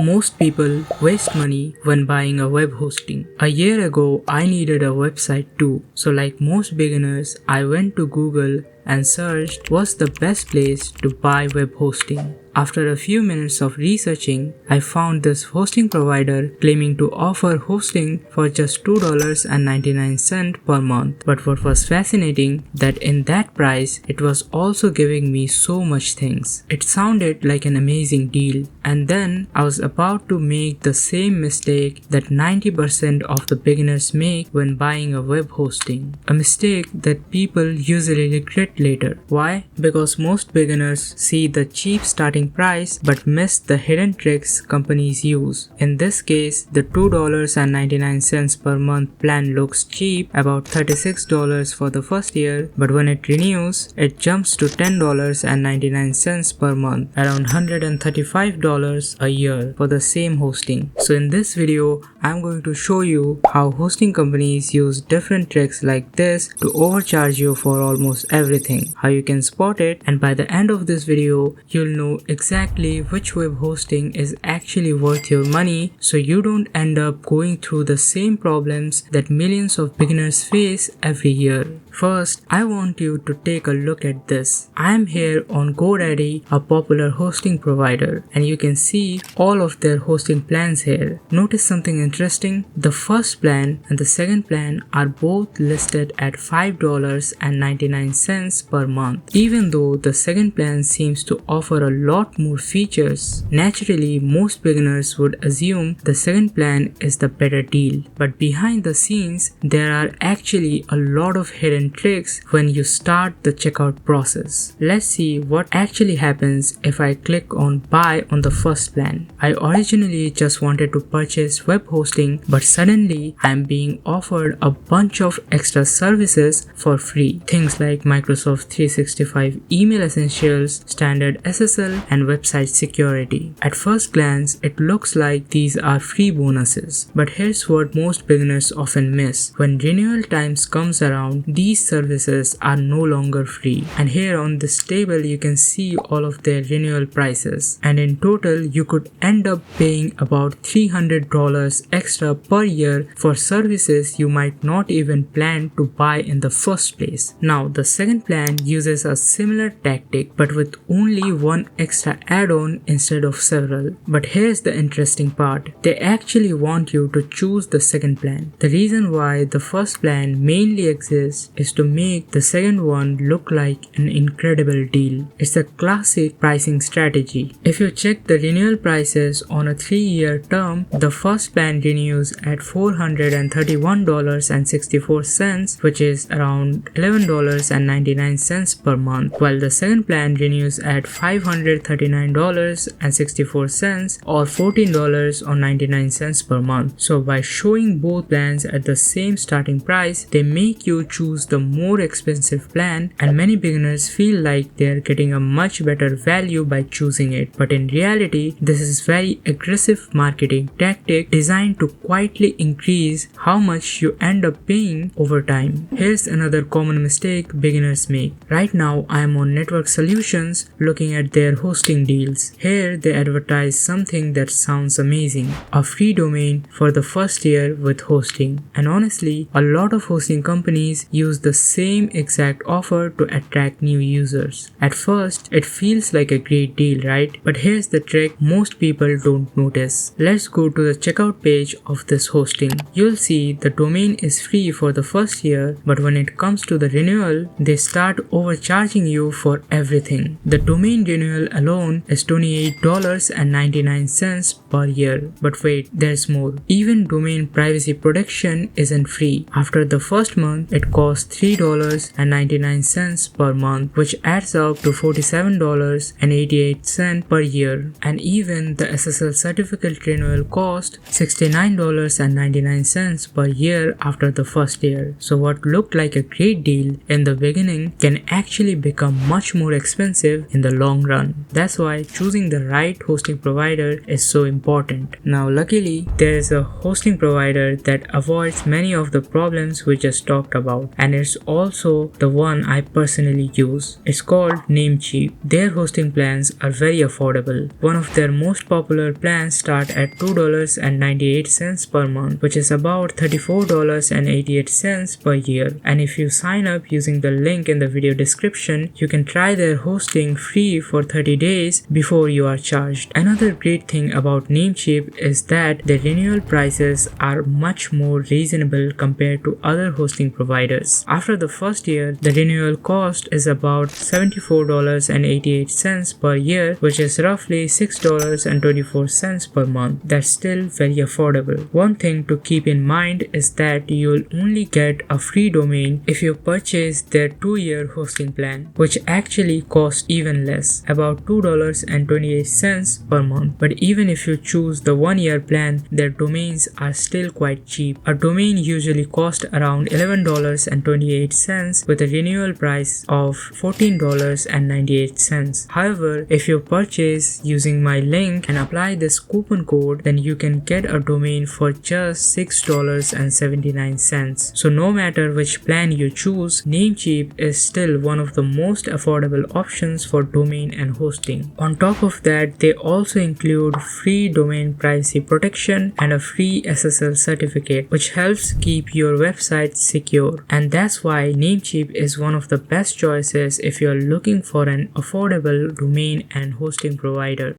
Most people waste money when buying a web hosting. A year ago, I needed a website too. So like most beginners, I went to Google and searched what's the best place to buy web hosting. After a few minutes of researching, I found this hosting provider claiming to offer hosting for just $2.99 per month. But what was fascinating, that in that price, it was also giving me so much things. It sounded like an amazing deal. And then I was about to make the same mistake that 90% of the beginners make when buying a web hosting. A mistake that people usually regret later. Why? Because most beginners see the cheap starting price but miss the hidden tricks companies use. In this case, the $2.99 per month plan looks cheap, about $36 for the first year, but when it renews, it jumps to $10.99 per month, around $135 a year for the same hosting. So in this video, I'm going to show you how hosting companies use different tricks like this to overcharge you for almost everything, how you can spot it, and by the end of this video, you'll know exactly which web hosting is actually worth your money so you don't end up going through the same problems that millions of beginners face every year. First, I want you to take a look at this. I am here on GoDaddy, a popular hosting provider, and you can see all of their hosting plans here. Notice something interesting? The first plan and the second plan are both listed at $5.99 per month. Even though the second plan seems to offer a lot more features, naturally most beginners would assume the second plan is the better deal. But behind the scenes, there are actually a lot of hidden tricks when you start the checkout process. Let's see what actually happens if I click on buy on the first plan. I originally just wanted to purchase web hosting, but suddenly I am being offered a bunch of extra services for free. Things like Microsoft 365 email essentials, standard SSL, and website security. At first glance, it looks like these are free bonuses, but here's what most beginners often miss. When renewal times comes around, these services are no longer free. And here on this table, you can see all of their renewal prices. And in total, you could end up paying about $300 extra per year for services you might not even plan to buy in the first place. Now, the second plan uses a similar tactic, but with only one extra add-on instead of several. But here's the interesting part. They actually want you to choose the second plan. The reason why the first plan mainly exists is to make the second one look like an incredible deal. It's a classic pricing strategy. If you check the renewal prices on a 3-year term, the first plan renews at $431.64, which is around $11.99 per month, while the second plan renews at $539.64 or $14.99 per month. So by showing both plans at the same starting price, they make you choose the more expensive plan, and many beginners feel like they're getting a much better value by choosing it. But in reality, this is very aggressive marketing tactic designed to quietly increase how much you end up paying over time. Here's another common mistake beginners make. Right now, I am on Network Solutions looking at their hosting deals. Here, they advertise something that sounds amazing. A free domain for the first year with hosting. And honestly, a lot of hosting companies use the same exact offer to attract new users. At first, it feels like a great deal, right? But here's the trick most people don't notice. Let's go to the checkout page of this hosting. You'll see the domain is free for the first year, but when it comes to the renewal, they start overcharging you for everything. The domain renewal alone is $28.99 per year. But wait, there's more. Even domain privacy protection isn't free. After the first month, it costs $3.99 per month, which adds up to $47.88 per year. And even the SSL certificate renewal cost $69.99 per year after the first year. So what looked like a great deal in the beginning can actually become much more expensive in the long run. That's why choosing the right hosting provider is so important. Now luckily, there is a hosting provider that avoids many of the problems we just talked about, and it's also the one I personally use. It's called Namecheap. Their hosting plans are very affordable. One of their most popular plans start at $2.98 per month, which is about $34.88 per year. And if you sign up using the link in the video description, you can try their hosting free for 30 days before you are charged. Another great thing about Namecheap is that the renewal prices are much more reasonable compared to other hosting providers. After the first year, the renewal cost is about $74.88 per year, which is roughly $6.24 per month. That's still very affordable. One thing to keep in mind is that you'll only get a free domain if you purchase their 2-year hosting plan, which actually costs even less, about $2.28 per month. But even if you choose the 1-year plan, their domains are still quite cheap. A domain usually costs around $11.28 with a renewal price of $14.98. However, if you purchase using my link and apply this coupon code, then you can get a domain for just $6.79. So no matter which plan you choose, Namecheap is still one of the most affordable options for domain and hosting. On top of that, they also include free domain privacy protection and a free SSL certificate, which helps keep your website secure. And that's why Namecheap is one of the best choices if you're looking for an affordable domain and hosting provider.